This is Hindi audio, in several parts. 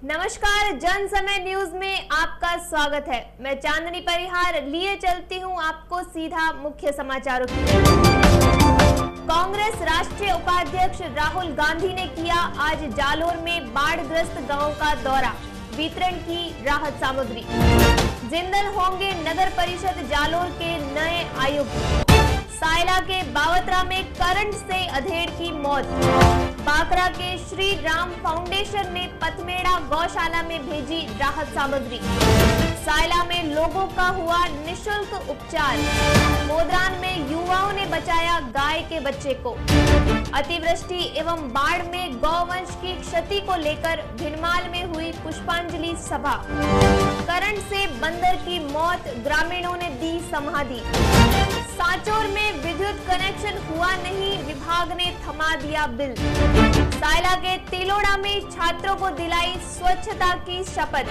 नमस्कार, जन समय न्यूज में आपका स्वागत है। मैं चांदनी परिहार लिए चलती हूं आपको सीधा मुख्य समाचारों की। कांग्रेस राष्ट्रीय उपाध्यक्ष राहुल गांधी ने किया आज जालोर में बाढ़ग्रस्त गांव का दौरा, वितरण की राहत सामग्री। जिंदल होंगे नगर परिषद जालोर के नए आयुक्त। सायला के बावत्रा में करंट से अधेड़ की मौत। बाकरा के श्री राम फाउंडेशन ने पथमेड़ा गौशाला में भेजी राहत सामग्री। सायला में लोगों का हुआ निशुल्क उपचार। मोदरान में युवाओं ने बचाया गाय के बच्चे को। अतिवृष्टि एवं बाढ़ में गौवंश की क्षति को लेकर भिनमाल में हुई पुष्पांजलि सभा। करंट से बंदर की मौत, ग्रामीणों ने दी समाधि। सांचौर में विद्युत कनेक्शन हुआ नहीं, विभाग ने थमा दिया बिल। सायला के तिलोड़ा में छात्रों को दिलाई स्वच्छता की शपथ।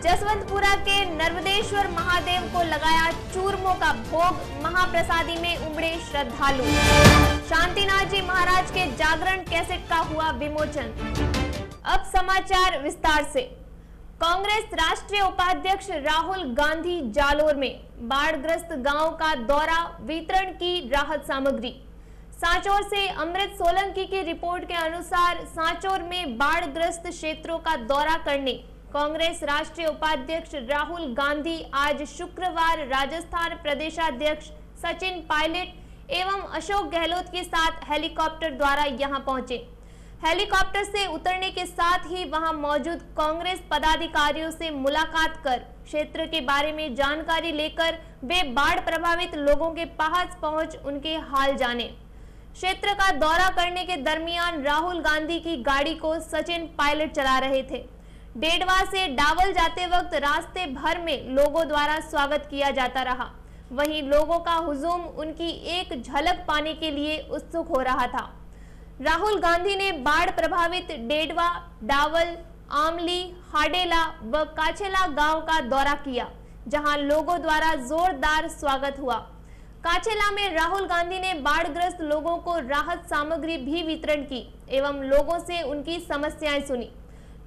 जसवंतपुरा के नर्मदेश्वर महादेव को लगाया चूरमों का भोग, महाप्रसादी में उमड़े श्रद्धालु। शांतिनाथ जी महाराज के जागरण कैसेट का हुआ विमोचन। अब समाचार विस्तार से। कांग्रेस राष्ट्रीय उपाध्यक्ष राहुल गांधी जालोर में बाढ़ग्रस्त गांव का दौरा, वितरण की राहत सामग्री। सांचौर से अमृत सोलंकी की रिपोर्ट के अनुसार सांचौर में बाढ़ग्रस्त क्षेत्रों का दौरा करने कांग्रेस राष्ट्रीय उपाध्यक्ष राहुल गांधी आज शुक्रवार राजस्थान प्रदेशाध्यक्ष सचिन पायलट एवं अशोक गहलोत के साथ हेलीकॉप्टर द्वारा यहां पहुंचे। हेलीकॉप्टर से उतरने के साथ ही वहां मौजूद कांग्रेस पदाधिकारियों से मुलाकात कर क्षेत्र के बारे में जानकारी लेकर वे बाढ़ प्रभावित लोगों के पास पहुंच उनके हाल जाने। क्षेत्र का दौरा करने के दरमियान राहुल गांधी की गाड़ी को सचिन पायलट चला रहे थे। डेडवा से डावल जाते वक्त रास्ते भर में लोगों द्वारा स्वागत किया जाता रहा। वहीं लोगों का हुजूम उनकी एक झलक पाने के लिए उत्सुक हो रहा था। राहुल गांधी ने बाढ़ प्रभावित डेडवा, डावल, आमली, हाडेला व काछेला गांव का दौरा किया, जहां लोगों द्वारा जोरदार स्वागत हुआ। काछेला में राहुल गांधी ने बाढ़ग्रस्त लोगों को राहत सामग्री भी वितरण की एवं लोगों से उनकी समस्याएं सुनी।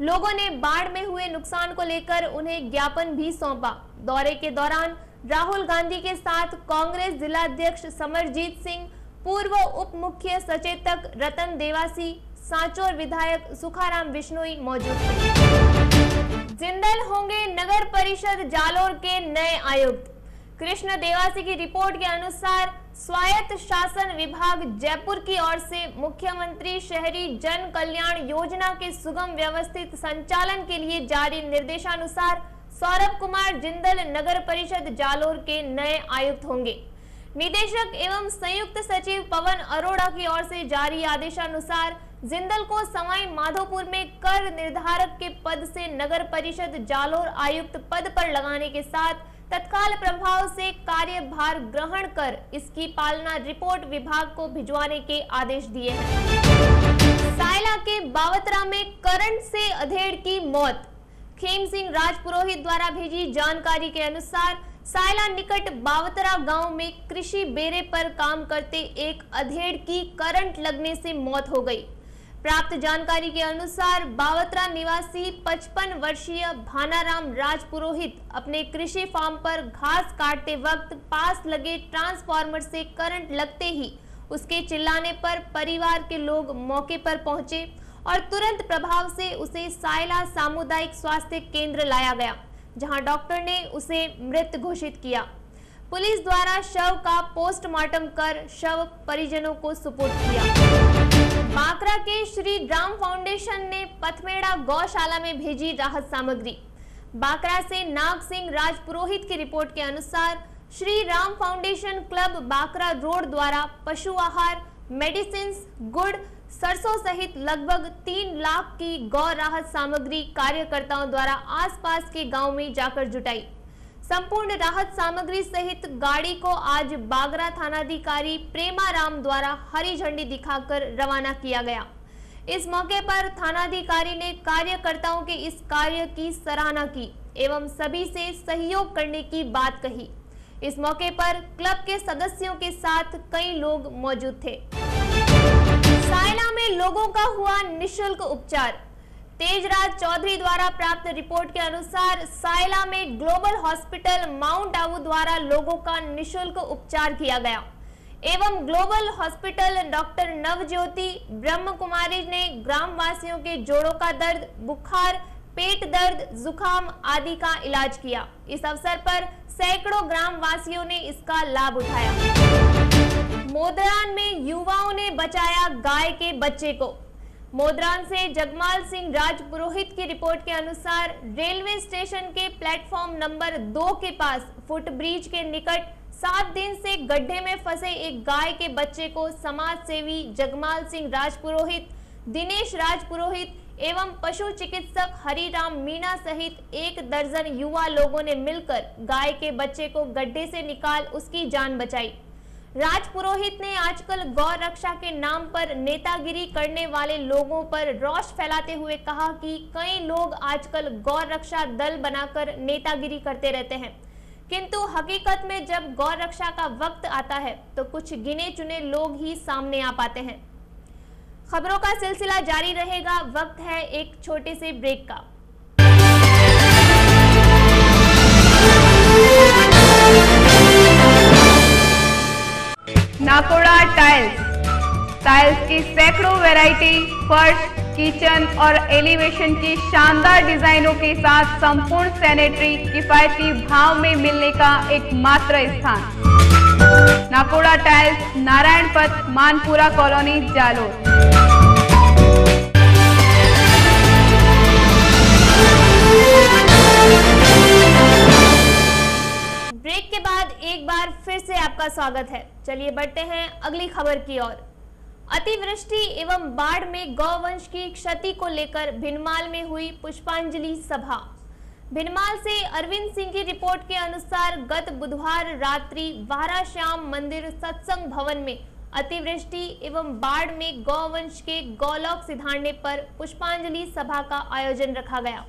लोगों ने बाढ़ में हुए नुकसान को लेकर उन्हें ज्ञापन भी सौंपा। दौरे के दौरान राहुल गांधी के साथ कांग्रेस जिलाध्यक्ष समरजीत सिंह, पूर्व उप मुख्य सचेतक रतन देवासी, सांचौर विधायक सुखाराम बिश्नोई मौजूद थे। जिंदल होंगे नगर परिषद जालोर के नए आयुक्त। कृष्ण देवासी की रिपोर्ट के अनुसार स्वायत्त शासन विभाग जयपुर की ओर से मुख्यमंत्री शहरी जन कल्याण योजना के सुगम व्यवस्थित संचालन के लिए जारी निर्देशानुसार सौरभ कुमार जिंदल नगर परिषद जालोर के नए आयुक्त होंगे। निदेशक एवं संयुक्त सचिव पवन अरोड़ा की ओर से जारी आदेशानुसार जिंदल को सवाई माधोपुर में कर निर्धारक के पद से नगर परिषद जालोर आयुक्त पद पर लगाने के साथ तत्काल प्रभाव से कार्यभार ग्रहण कर इसकी पालना रिपोर्ट विभाग को भिजवाने के आदेश दिए हैं। सायला के बावत्रा में करंट से अधेड़ की मौत। खेम सिंह राजपुरोहित द्वारा भेजी जानकारी के अनुसार सायला निकट बावतरा गांव में कृषि बेरे पर काम करते एक अधेड़ की करंट लगने से मौत हो गई। प्राप्त जानकारी के अनुसार बावतरा निवासी 55 वर्षीय भानाराम राजपुरोहित अपने कृषि फार्म पर घास काटते वक्त पास लगे ट्रांसफार्मर से करंट लगते ही उसके चिल्लाने पर परिवार के लोग मौके पर पहुंचे और तुरंत प्रभाव से उसे सायला सामुदायिक स्वास्थ्य केंद्र लाया गया, जहां डॉक्टर ने उसे मृत घोषित किया। पुलिस द्वारा शव का पोस्टमार्टम कर शव परिजनों को सुपुर्द किया। बाकरा के श्री राम फाउंडेशन ने पथमेड़ा गौशाला में भेजी राहत सामग्री। बाकरा से नाग सिंह राजपुरोहित की रिपोर्ट के अनुसार Shri Ram foundation club baccarat road द्वारा पशु आहार, मेडिसिन, गुड़, सरसों सहित लगभग 3 लाख की गौ राहत सामग्री कार्यकर्ताओं द्वारा आसपास के गांव में जाकर जुटाई। संपूर्ण राहत सामग्री सहित गाड़ी को आज बागरा थानाधिकारी प्रेमाराम द्वारा हरी झंडी दिखाकर रवाना किया गया। इस मौके पर थानाधिकारी ने कार्यकर्ताओं के इस कार्य की सराहना की एवं सभी से सहयोग करने की बात कही। इस मौके पर क्लब के सदस्यों के साथ कई लोग मौजूद थे। सायला में लोगों का हुआ निशुल्क उपचार। तेजराज चौधरी द्वारा प्राप्त रिपोर्ट के अनुसार सायला में ग्लोबल हॉस्पिटल माउंट आबू द्वारा लोगों का निःशुल्क उपचार किया गया एवं global hospital doctor Navjyoti Brahma Kumari ने ग्राम वासियों के जोड़ों का दर्द, बुखार, पेट दर्द, जुकाम आदि का इलाज किया। इस अवसर पर सैकड़ों ग्राम वासियों ने इसका लाभ उठाया। मोदरान में युवाओं ने बचाया गाय के बच्चे को। मोदरान से जगमाल सिंह राजपुरोहित की रिपोर्ट के अनुसार रेलवे स्टेशन के प्लेटफॉर्म नंबर 2 के पास फुट ब्रिज के निकट 7 दिन से गड्ढे में फंसे एक गाय के बच्चे को समाज सेवी जगमाल सिंह राजपुरोहित, दिनेश राजपुरोहित एवं पशु चिकित्सक हरिराम मीणा सहित 1 दर्जन युवा लोगों ने मिलकर गाय के बच्चे को गड्ढे से निकाल उसकी जान बचाई। राजपुरोहित ने आजकल गौ रक्षा के नाम पर नेतागिरी करने वाले लोगों पर रोष फैलाते हुए कहा कि कई लोग आजकल गौ रक्षा दल बनाकर नेतागिरी करते रहते हैं, किंतु हकीकत में जब गौ रक्षा का वक्त आता है तो कुछ गिने चुने लोग ही सामने आ पाते हैं। खबरों का सिलसिला जारी रहेगा, वक्त है एक छोटे से ब्रेक का। नाकोड़ा टाइल्स की सैकड़ों वैरायटी, फर्श, किचन और एलिवेशन की शानदार डिजाइनों के साथ संपूर्ण सैनिटरी किफायती भाव में मिलने का एकमात्र स्थान। नाकोड़ा टाइल्स, नारायण पथ, मानपुरा कॉलोनी, जालोर। ब्रेक के बाद एक बार फिर से आपका स्वागत है। चलिए बढ़ते हैं अगली खबर की ओर। अतिवृष्टि एवं बाढ़ में गौवंश की क्षति को लेकर भिनमाल में हुई पुष्पांजलि सभा। भिनमाल से अरविंद सिंह की रिपोर्ट के अनुसार गत बुधवार रात्रि वारा श्याम मंदिर सत्संग भवन में अतिवृष्टि एवं बाढ़ में गौवंश के गौलोक सिधारने पर पुष्पांजलि सभा का आयोजन रखा गया।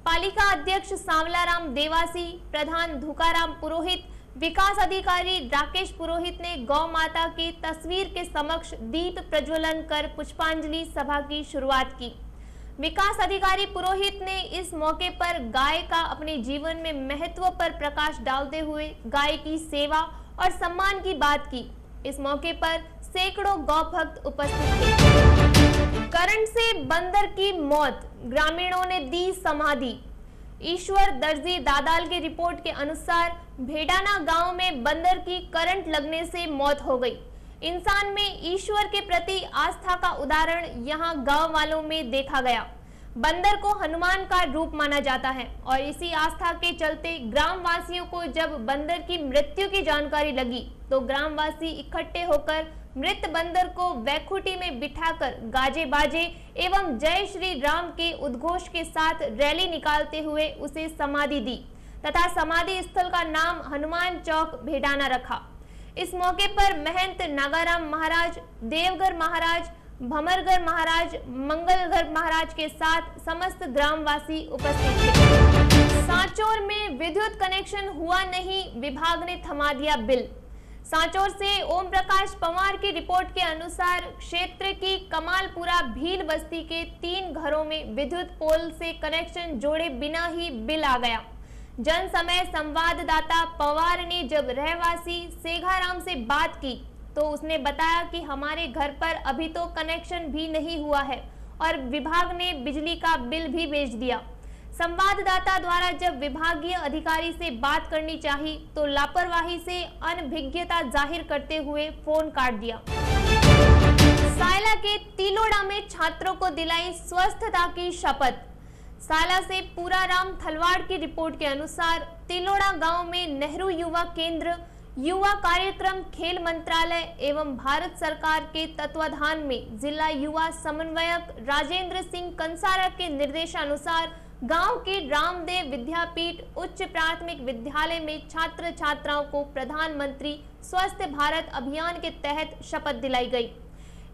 पालिका अध्यक्ष सांवलाराम देवासी, प्रधान धुकाराम पुरोहित, विकास अधिकारी राकेश पुरोहित ने गौ माता की तस्वीर के समक्ष दीप प्रज्वलन कर पुष्पांजलि सभा की शुरुआत की। विकास अधिकारी पुरोहित ने इस मौके पर गाय का अपने जीवन में महत्व पर प्रकाश डालते हुए गाय की सेवा और सम्मान की बात की। इस मौके पर सैकड़ों गौ भक्त उपस्थित थे। करंट से बंदर की मौत, ग्रामीणों ने दी समाधि। ईश्वर दर्जी दादाल की रिपोर्ट के अनुसार भेडाना गांव में बंदर की करंट लगने से मौत हो गई। इंसान में ईश्वर के प्रति आस्था का उदाहरण यहां गांव वालों में देखा गया। बंदर को हनुमान का रूप माना जाता है और इसी आस्था के चलते ग्राम वासियों को जब बंदर की मृत्यु की जानकारी लगी तो ग्रामवासी इकट्ठे होकर मृत बंदर को वैकुंठी में बिठाकर गाजे बाजे एवं जय श्री राम के उद्घोष के साथ रैली निकालते हुए उसे समाधि दी तथा समाधि स्थल का नाम हनुमान चौक भेडाना रखा। इस मौके पर महंत नागाराम महाराज, देवघर महाराज, भमरगर महाराज, मंगलघर महाराज के साथ समस्त ग्रामवासी उपस्थित थे। सांचौर में विद्युत कनेक्शन हुआ नहीं, विभाग ने थमा दिया बिल। सांचौर से ओम प्रकाश पवार की रिपोर्ट के अनुसार क्षेत्र की कमालपुरा भील बस्ती के 3 घरों में विद्युत पोल से कनेक्शन जोड़े बिना ही बिल आ गया। जन समय संवाददाता पवार ने जब रहवासी सेघाराम से बात की तो उसने बताया कि हमारे घर पर अभी तो कनेक्शन भी नहीं हुआ है और विभाग ने बिजली का बिल भी भेज दिया। संवाददाता द्वारा जब विभागीय अधिकारी से बात करनी चाहिए तो लापरवाही से अनभिज्ञता जाहिर करते हुए फोन काट दिया। सायला के तिलोड़ा में छात्रों को दिलाई स्वस्थता की शपथ। सायला से पूराराम थलवाड़ की रिपोर्ट के अनुसार तिलोड़ा गांव में नेहरू युवा केंद्र, युवा कार्यक्रम, खेल मंत्रालय एवं भारत सरकार के तत्वाधान में जिला युवा समन्वयक राजेंद्र सिंह कंसारा के निर्देशानुसार गांव के रामदेव विद्यापीठ उच्च प्राथमिक विद्यालय में छात्र छात्राओं को प्रधानमंत्री स्वस्थ भारत अभियान के तहत शपथ दिलाई गई।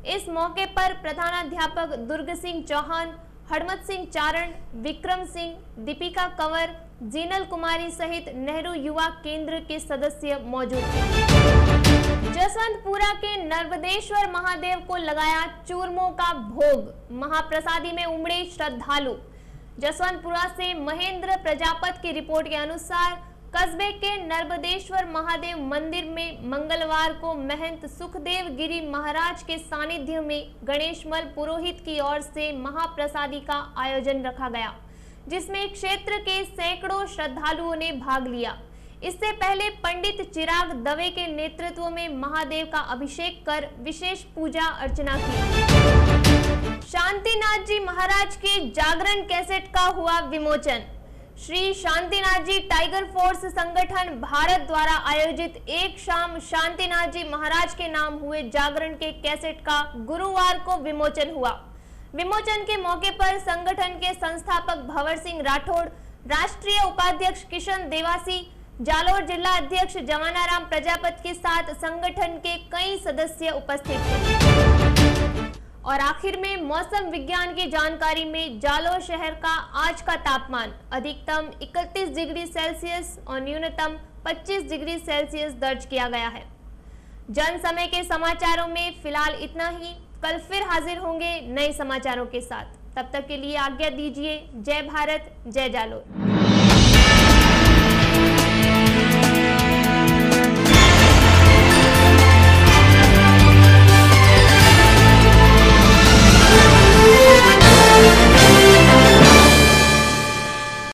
इस मौके पर प्रधानाध्यापक दुर्ग सिंह चौहान, हरमत सिंह चारण, विक्रम सिंह, दीपिका कंवर, जीनल कुमारी सहित नेहरू युवा केंद्र के सदस्य मौजूद थे। जसवंतपुरा के नर्मदेश्वर महादेव को लगाया चूरमों का भोग, महाप्रसादी में उमड़े श्रद्धालु। जसवंतपुरा से महेंद्र प्रजापत की रिपोर्ट के अनुसार कस्बे के नर्मदेश्वर महादेव मंदिर में मंगलवार को महंत सुखदेव गिरी महाराज के सानिध्य में गणेशमल पुरोहित की ओर से महाप्रसादी का आयोजन रखा गया, जिसमें क्षेत्र के सैकड़ों श्रद्धालुओं ने भाग लिया। इससे पहले पंडित चिराग दवे के नेतृत्व में महादेव का अभिषेक कर विशेष पूजा अर्चना की। शांतिनाथ जी महाराज के जागरण कैसेट का हुआ विमोचन। श्री शांतिनाथ जी टाइगर फोर्स संगठन भारत द्वारा आयोजित एक शाम शांतिनाथ जी महाराज के नाम हुए जागरण के कैसेट का गुरुवार को विमोचन हुआ। विमोचन के मौके पर संगठन के संस्थापक भंवर सिंह राठौड़, राष्ट्रीय उपाध्यक्ष किशन देवासी, जालोर जिला अध्यक्ष जवानाराम प्रजापत के साथ संगठन के कई सदस्य उपस्थित थे। और आखिर में मौसम विज्ञान की जानकारी में जालोर शहर का आज का तापमान अधिकतम 31 डिग्री सेल्सियस और न्यूनतम 25 डिग्री सेल्सियस दर्ज किया गया है। जन समय के समाचारों में फिलहाल इतना ही। कल फिर हाजिर होंगे नए समाचारों के साथ। तब तक के लिए आज्ञा दीजिए। जय भारत, जय जालोर।